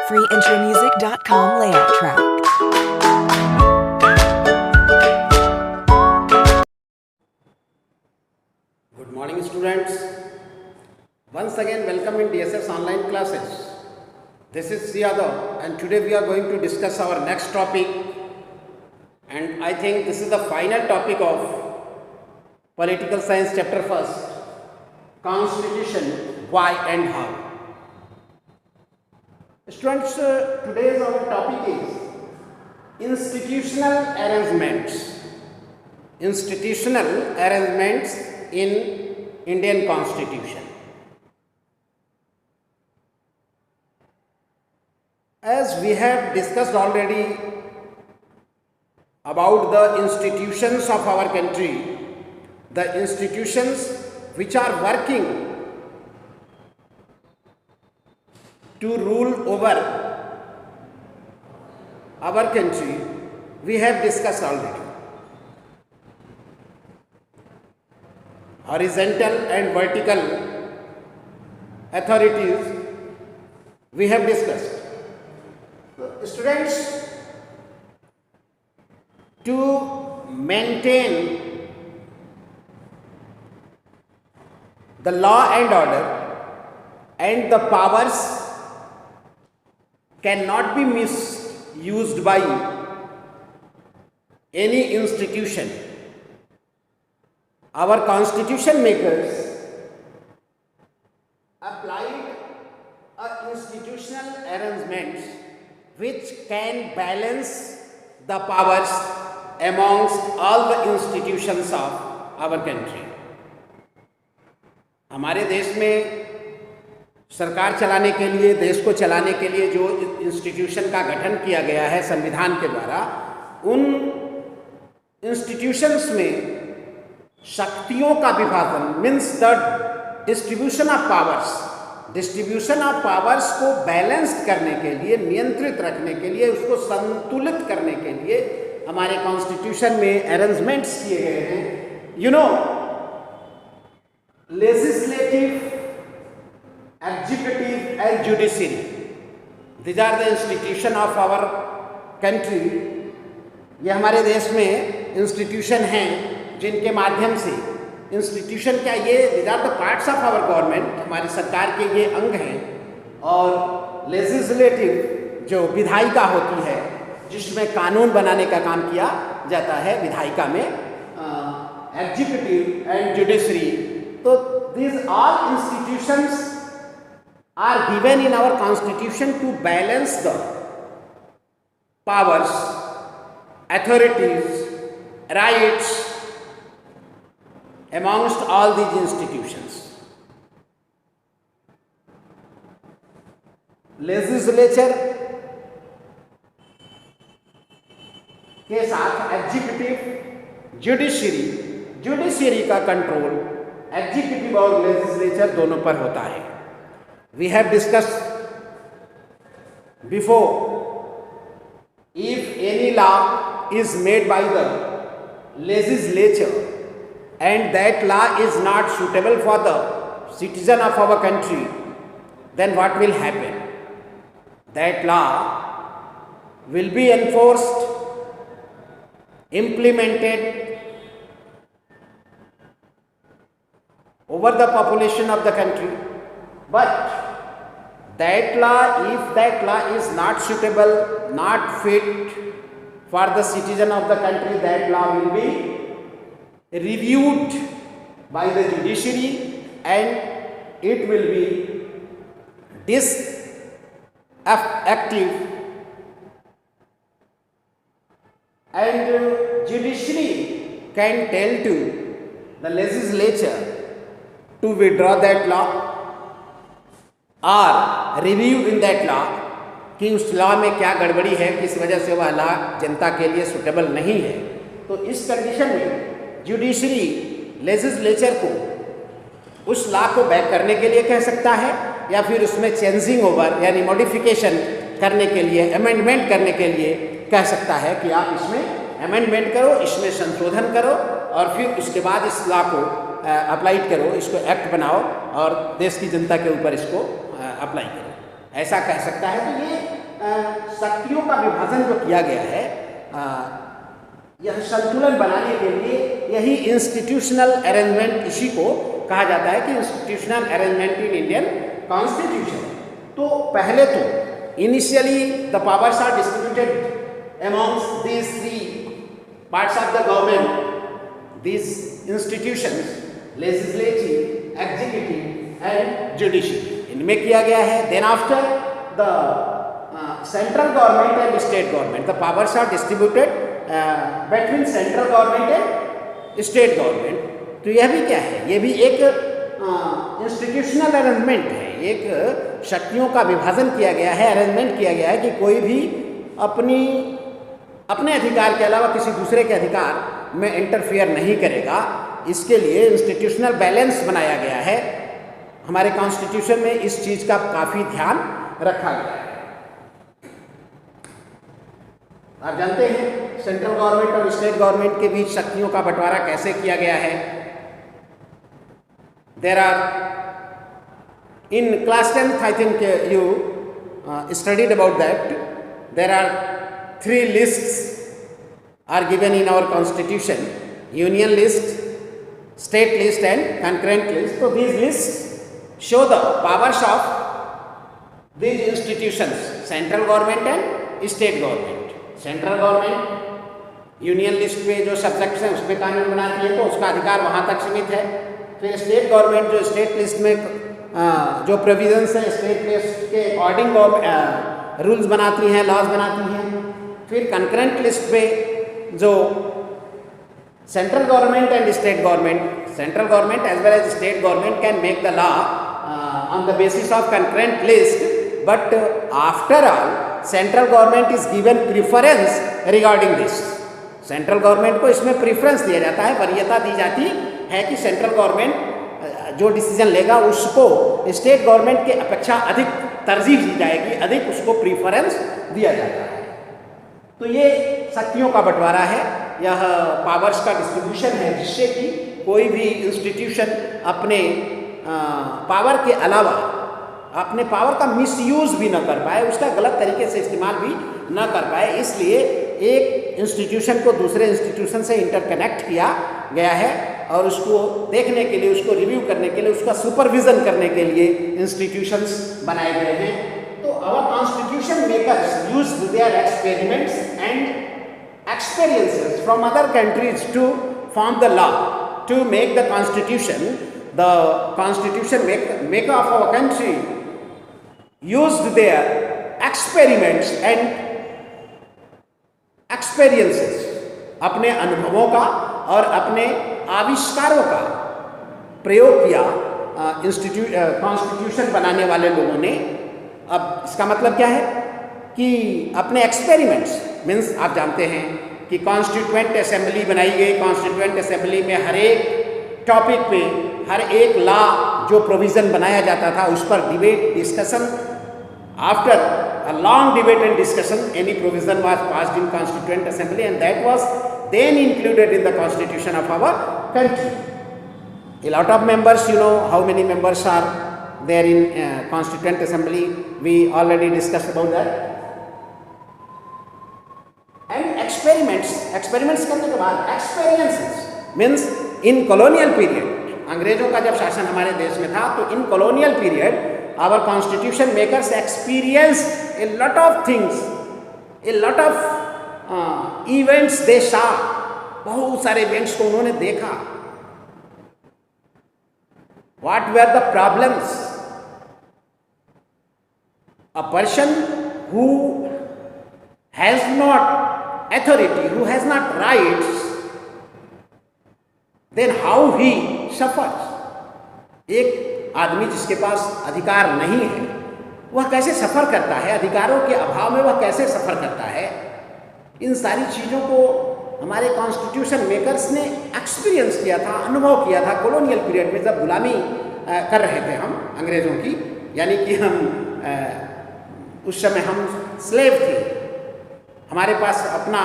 freeintromusic.com layout track. Good morning, students. Once again, welcome in DSS online classes. This is Yadav, and today we are going to discuss our next topic, and I think this is the final topic of Political Science chapter 1st, Constitution, why and how. Students, today's our topic is institutional arrangements. Institutional arrangements in Indian Constitution. As we have discussed already about the institutions of our country, the institutions which are working to rule over our country, we have discussed already. Horizontal and vertical authorities we have discussed. Students, to maintain the law and order and the powers cannot be misused by any institution. Our constitution makers applied institutional arrangements which can balance the powers amongst all the institutions of our country. हमारे देश में सरकार चलाने के लिए, देश को चलाने के लिए जो इंस्टीट्यूशन का गठन किया गया है संविधान के द्वारा, उन इंस्टीट्यूशंस में शक्तियों का विभाजन means the distribution of powers को बैलेंस करने के लिए, नियंत्रित रखने के लिए, उसको संतुलित करने के लिए हमारे कॉन्स्टिट्यूशन में अरेंजमेंट्स किए गए हैं. You know, legislative, executive and judiciary, these are the institution of our country. ये हमारे देश में इंस्टीट्यूशन हैं जिनके माध्यम से इंस्टीट्यूशन क्या, ये these are the parts of our government, हमारी सरकार के ये अंग हैं. और लेजिस्लेटिव जो विधायिका होती है, जिसमें कानून बनाने का काम किया जाता है विधायिका में, एग्जीक्यूटिव एंड जुडिशरी. तो these all institutions are given in our constitution to balance the powers, authorities, rights amongst all these institutions. Legislature के साथ एग्जीक्यूटिव, जुडिशरी का कंट्रोल एग्जीक्यूटिव और लेजिस्लेचर दोनों पर होता है. We have discussed before, if any law is made by the legislature and that law is not suitable for the citizen of our country, then what will happen? That law will be enforced, implemented over the population of the country. But that law, if that law is not suitable, not fit for the citizen of the country, that law will be reviewed by the judiciary and it will be disactive, and judiciary can tell to the legislature to withdraw that law और review in that law कि उस law में क्या गड़बड़ी है, किस वजह से वह लॉ जनता के लिए सुटेबल नहीं है. तो इस कंडीशन में जुडिशरी लेजिस्लेचर को उस लॉ को बैक करने के लिए कह सकता है, या फिर उसमें चेंजिंग ओवर यानी मॉडिफिकेशन करने के लिए, अमेंडमेंट करने के लिए कह सकता है कि आप इसमें अमेंडमेंट करो, इसमें संशोधन करो और फिर उसके बाद इस लॉ को अप्लाइड करो, इसको एक्ट बनाओ और देश की जनता के ऊपर इसको अप्लाई करो, ऐसा कह सकता है। तो ये शक्तियों का विभाजन जो किया गया है, यह संतुलन बनाने के लिए यही इंस्टीट्यूशनल अरेंजमेंट, इसी को कहा जाता है कि institutional arrangement in Indian constitution. तो पहले तो initially the powers are distributed amongst these three parts of the government, these institutions, legislative, executive and judiciary, इनमें किया गया है। Then after the central government and state government, the powers are distributed between central government and state government. तो यह भी क्या है, ये भी एक इंस्टीट्यूशनल अरेंजमेंट है, एक शक्तियों का विभाजन किया गया है, अरेंजमेंट किया गया है कि कोई भी अपने अधिकार के अलावा किसी दूसरे के अधिकार में इंटरफियर नहीं करेगा। इसके लिए इंस्टीट्यूशनल बैलेंस बनाया गया है। हमारे कॉन्स्टिट्यूशन में इस चीज का काफी ध्यान रखा गया है। आप जानते हैं सेंट्रल गवर्नमेंट और स्टेट गवर्नमेंट के बीच शक्तियों का बंटवारा कैसे किया गया है। There are in class 10th I think you studied about that, there are 3 lists are given in our constitution: union list, state list and concurrent list. So these lists show the powers of these institutions, central government and state government. Central government union list पे जो subjects हैं उसमें कानून बनाती है, तो उसका अधिकार वहाँ तक सीमित है। फिर स्टेट गवर्नमेंट जो स्टेट लिस्ट में जो प्रोविजंस हैं स्टेट लिस्ट के अकॉर्डिंग रूल्स बनाती हैं, लॉज बनाती हैं। फिर कंकरेंट लिस्ट पे जो central government and state government, central government as well as state government can make the law on the basis of concurrent list, but after all central government is given preference regarding this. Central government को इसमें preference दिया जाता है, वरीयता दी जाती है कि central government जो डिसीजन लेगा उसको स्टेट गवर्नमेंट के अपेक्षा अधिक तरजीह दी जाएगी, अधिक उसको प्रिफरेंस दिया जाता है। तो ये शक्तियों का बंटवारा है, यह पावर्स का डिस्ट्रीब्यूशन है, जिससे कि कोई भी इंस्टीट्यूशन अपने पावर के अलावा अपने पावर का मिसयूज भी न कर पाए, उसका गलत तरीके से इस्तेमाल भी न कर पाए। इसलिए एक इंस्टीट्यूशन को दूसरे इंस्टीट्यूशन से इंटरकनेक्ट किया गया है और उसको देखने के लिए, उसको रिव्यू करने के लिए, उसका सुपरविजन करने के लिए इंस्टीट्यूशंस बनाए गए हैं। तो our constitution makers use their experiments and experiences from other countries to form the law to make the constitution. The constitution maker of our country used their experiments and experiences, अपने अनुभवों का और अपने आविष्कारों का प्रयोग किया कॉन्स्टिट्यूशन बनाने वाले लोगों ने। अब इसका मतलब क्या है कि अपने एक्सपेरिमेंट्स मीन्स, आप जानते हैं कि कॉन्स्टिट्यूएंट असेंबली बनाई गई। कॉन्स्टिट्यूएंट असेंबली में हर एक टॉपिक पे, हर एक लॉ जो प्रोविजन बनाया जाता था उस पर debate, discussion. After a long debate and discussion any provision was passed in constituent assembly and that was then included in the constitution of our country. A lot of members, you know how many members are there in constituent assembly, we already discussed about that. And experiments करने के बाद experiences means in colonial period, अंग्रेजों का जब शासन हमारे देश में था, तो इन colonial period our constitution makers experienced a lot of things, a lot of events they saw, बहुत सारे events को उन्होंने देखा। What were the problems? A person who has not authority, who has not rights, then how he suffers? एक आदमी जिसके पास अधिकार नहीं है, वह कैसे सफ़र करता है? अधिकारों के अभाव में वह कैसे सफ़र करता है? इन सारी चीज़ों को हमारे कॉन्स्टिट्यूशन मेकर्स ने एक्सपीरियंस किया था, अनुभव किया था कॉलोनियल पीरियड में, जब गुलामी कर रहे थे हम अंग्रेज़ों की, यानी कि हम उस समय हम स्लेव थे। हमारे पास अपना,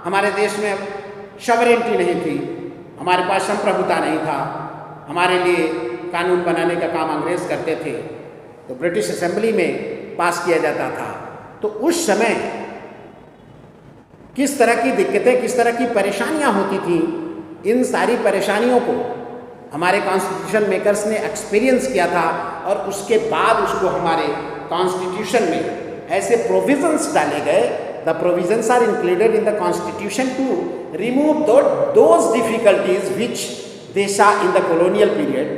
हमारे देश में सॉवरेनिटी नहीं थी, हमारे पास संप्रभुता नहीं था, हमारे लिए कानून बनाने का काम अंग्रेज़ करते थे। तो ब्रिटिश असेंबली में पास किया जाता था। तो उस समय किस तरह की दिक्कतें, किस तरह की परेशानियां होती थी, इन सारी परेशानियों को हमारे कॉन्स्टिट्यूशन मेकर्स ने एक्सपीरियंस किया था और उसके बाद उसको हमारे कॉन्स्टिट्यूशन में ऐसे प्रोविजंस डाले गए. The provisions are included in the constitution to remove those difficulties which they saw in the colonial period.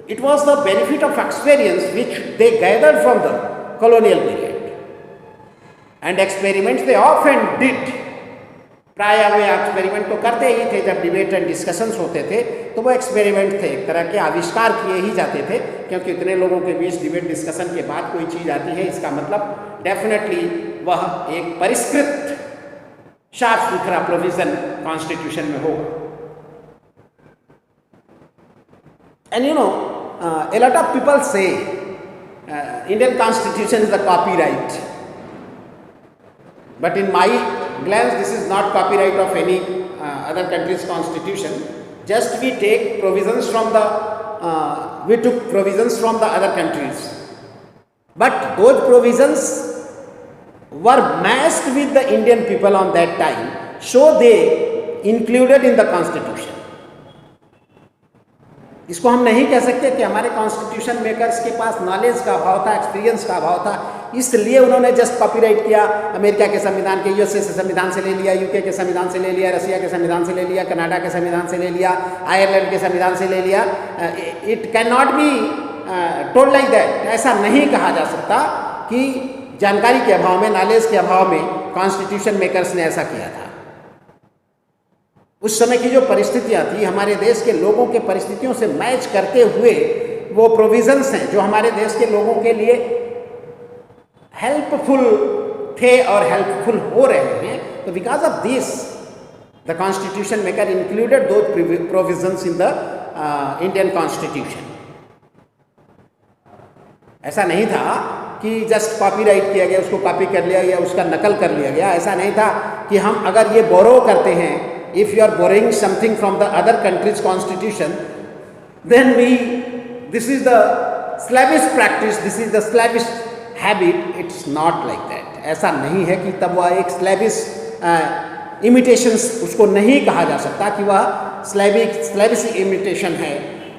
It was the benefit of experience which they gathered from the colonial period. And experiments they often did. प्राय वे experiment तो करते ही थे. जब debate and discussions होते थे तो वो experiment थे, एक तरह के आविष्कार किए ही जाते थे, क्योंकि इतने लोगों के बीच डिबेट डिस्कशन के बाद कोई चीज़ आती है, इसका मतलब डेफिनेटली वह एक परिष्कृत साफ सुथरा प्रोविजन कॉन्स्टिट्यूशन में होगा. And you know, a lot of people say Indian Constitution is a copyright. But in my glance, this is not copyright of any other country's constitution. Just we take provisions from we took provisions from the other countries. But those provisions were matched with the Indian people on that time, so they included in the constitution. इसको हम नहीं कह सकते कि हमारे constitution makers के पास knowledge का अभाव था, एक्सपीरियंस का अभाव था, इसलिए उन्होंने जस्ट कॉपीराइट किया. अमेरिका के संविधान के, यूएसए से संविधान से ले लिया, यूके के संविधान से ले लिया, रसिया के संविधान से ले लिया, कनाडा के संविधान से ले लिया, आयरलैंड के संविधान से ले लिया. It can not be told like that. ऐसा नहीं कहा जा सकता कि जानकारी के अभाव में, नॉलेज के अभाव में कॉन्स्टिट्यूशन मेकर्स ने ऐसा किया था. उस समय की जो परिस्थितियां थी, हमारे देश के लोगों के परिस्थितियों से मैच करते हुए वो प्रोविजंस हैं जो हमारे देश के लोगों के लिए हेल्पफुल थे और हेल्पफुल हो रहे हैं. तो because of this the constitution maker included दो provisions in the Indian constitution. ऐसा नहीं था कि जस्ट कॉपीराइट किया गया, उसको कॉपी कर लिया गया, उसका नकल कर लिया गया. ऐसा नहीं था कि हम अगर ये बोरो करते हैं, if you are borrowing something from the other country's constitution, then this is the slavish practice, this is the slavish habit. It's not like that. ऐसा नहीं है कि तब वह एक slavish imitations, उसको नहीं कहा जा सकता कि वह slavish imitation है.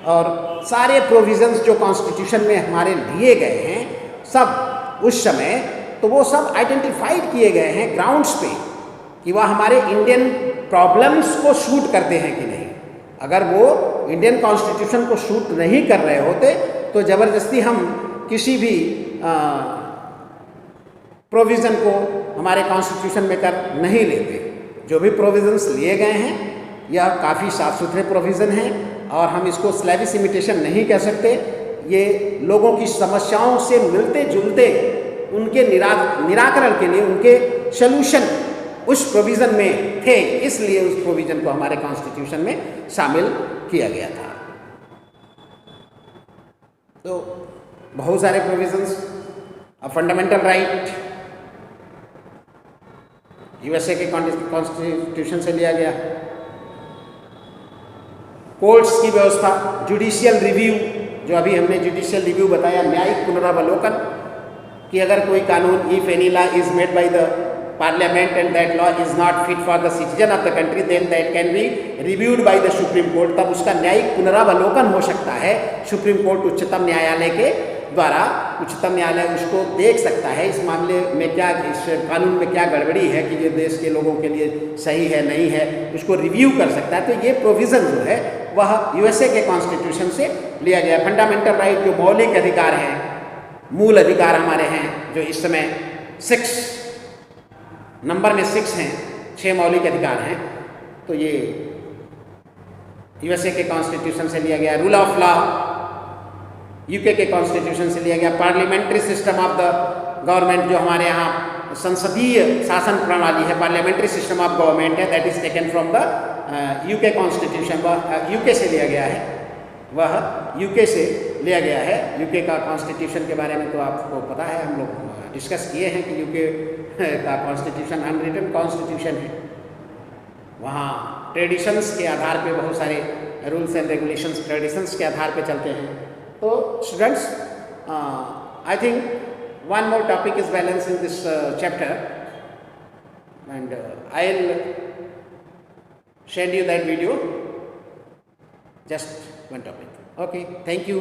और सारे provisions जो constitution में हमारे लिए गए हैं, सब उस समय तो वो सब आइडेंटिफाइड किए गए हैं ग्राउंड्स पे कि वह हमारे इंडियन प्रॉब्लम्स को शूट करते हैं कि नहीं. अगर वो इंडियन कॉन्स्टिट्यूशन को शूट नहीं कर रहे होते तो ज़बरदस्ती हम किसी भी प्रोविज़न को हमारे कॉन्स्टिट्यूशन में कर नहीं लेते. जो भी प्रोविज़न्स लिए गए हैं यह काफ़ी साफ सुथरे प्रोविज़न हैं और हम इसको स्लैविश इमिटेशन नहीं कह सकते. ये लोगों की समस्याओं से मिलते जुलते उनके निराकरण के लिए, उनके सल्यूशन उस प्रोविज़न में थे, इसलिए उस प्रोविज़न को हमारे कॉन्स्टिट्यूशन में शामिल किया गया था. तो बहुत सारे प्रोविज़न्स. फंडामेंटल राइट यूएसए के कॉन्स्टिट्यूशन से लिया गया. कोर्ट्स की व्यवस्था, जुडिशियल रिव्यू, जो अभी हमने जुडिशियल रिव्यू बताया, न्यायिक पुनरावलोकन, कि अगर कोई कानून, if any law is made by the Parliament and that law is not fit for the citizen of the country, then that can be reviewed by the Supreme Court. तब उसका न्यायिक पुनरावलोकन हो सकता है सुप्रीम कोर्ट, उच्चतम न्यायालय के द्वारा. उच्चतम न्यायालय उसको देख सकता है इस मामले में क्या, इस कानून में क्या गड़बड़ी है कि ये देश के लोगों के लिए सही है नहीं है, उसको रिव्यू कर सकता है. तो ये प्रोविज़न जो है वह यूएसए के कॉन्स्टिट्यूशन से लिया गया. फंडामेंटल राइट जो मौलिक अधिकार हैं, मूल अधिकार हमारे हैं, जो इस समय 6 नंबर में 6 हैं, 6 मौलिक अधिकार हैं. तो ये यूएसए के कॉन्स्टिट्यूशन से लिया गया. रूल ऑफ लॉ यूके के कॉन्स्टिट्यूशन से लिया गया. Parliamentary system of the government, जो हमारे यहाँ संसदीय शासन प्रणाली है, पार्लियामेंट्री सिस्टम ऑफ गवर्नमेंट है, that is taken from the UK constitution. वह यूके से लिया गया है, वह यूके से लिया गया है. यूके का कॉन्स्टिट्यूशन के बारे में तो आपको पता है, हम लोग डिस्कस किए हैं कि यूके का कॉन्स्टिट्यूशन अनरिटन कॉन्स्टिट्यूशन है. वहाँ ट्रेडिशंस के आधार पे बहुत सारे रूल्स एंड रेगुलेशंस ट्रेडिशंस के आधार पे चलते हैं. तो students, I think one more topic is balance in this chapter, and I'll send you that video. Just one topic. Okay, thank you.